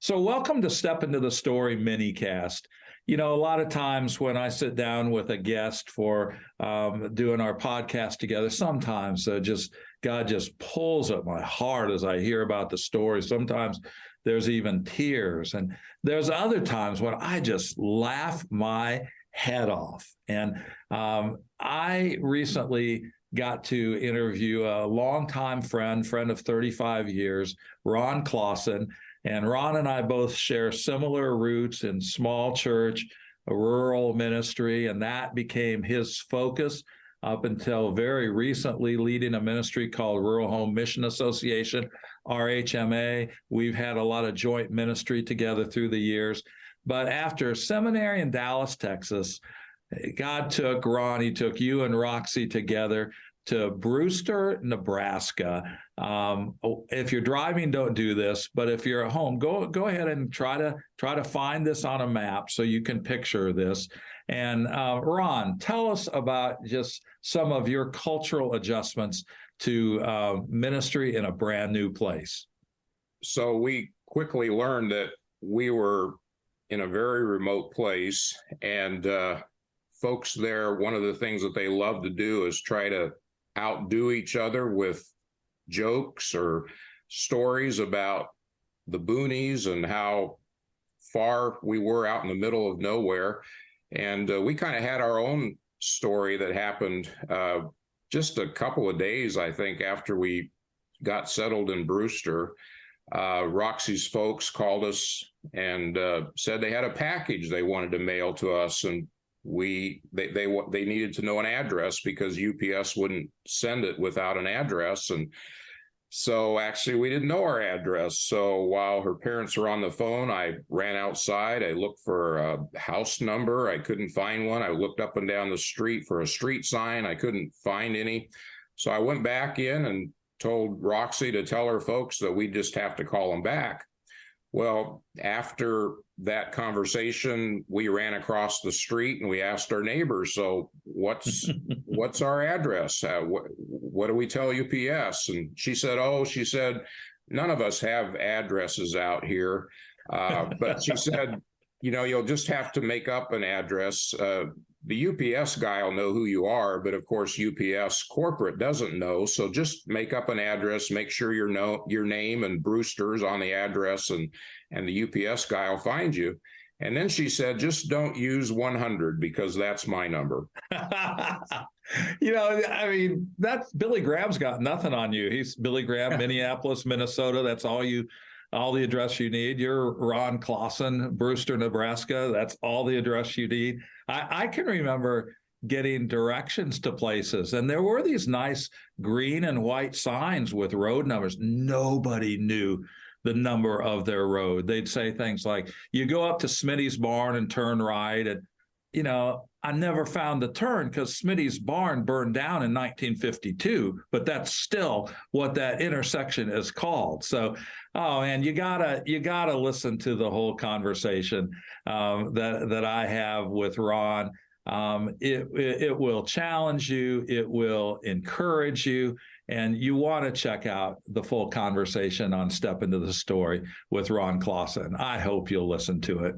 So welcome to Step Into the Story minicast. A lot of times when I sit down with a guest for doing our podcast together, sometimes God just pulls at my heart as I hear about the story. Sometimes there's even tears. And there's other times when I just laugh my head off. And I recently got to interview a longtime friend of 35 years, Ron Klassen. And Ron and I both share similar roots in small church, a rural ministry, and that became his focus up until very recently, leading a ministry called Rural Home Mission Association, RHMA. We've had a lot of joint ministry together through the years. But after seminary in Dallas, Texas, God took Ron, he took you and Roxy together to Brewster, Nebraska. If you're driving, don't do this, but if you're at home, go ahead and try to find this on a map so you can picture this. And Ron, tell us about just some of your cultural adjustments to ministry in a brand new place. So we quickly learned that we were in a very remote place, and folks there, one of the things that they love to do is try to outdo each other with jokes or stories about the boonies and how far we were out in the middle of nowhere. And we kind of had our own story that happened just a couple of days, I think, after we got settled in Brewster. Roxy's folks called us and said they had a package they wanted to mail to us, and they needed to know an address because UPS wouldn't send it without an address. And so actually we didn't know our address. So while her parents were on the phone, I ran outside. I looked for a house number. I couldn't find one. I looked up and down the street for a street sign. I couldn't find any. So I went back in and told Roxy to tell her folks that we just have to call them back. Well, after that conversation, we ran across the street and we asked our neighbors, so what's our address? What do we tell UPS? And she said, none of us have addresses out here. But she said, you'll just have to make up an address. The UPS guy will know who you are, but of course, UPS corporate doesn't know. So just make up an address, make sure your name and Brewster's on the address, and the UPS guy will find you. And then she said, just don't use 100 because that's my number. That's Billy Graham's got nothing on you. He's Billy Graham, Minneapolis, Minnesota. That's all the address you need. You're Ron Klassen, Brewster, Nebraska. That's all the address you need. I can remember getting directions to places, and there were these nice green and white signs with road numbers. Nobody knew the number of their road. They'd say things like, you go up to Smitty's barn and turn right. And, I never found the turn because Smitty's barn burned down in 1952, but that's still what that intersection is called. So, and you gotta listen to the whole conversation that I have with Ron. It will challenge you, it will encourage you, and you want to check out the full conversation on Step Into the Story with Ron Klassen. I hope you'll listen to it.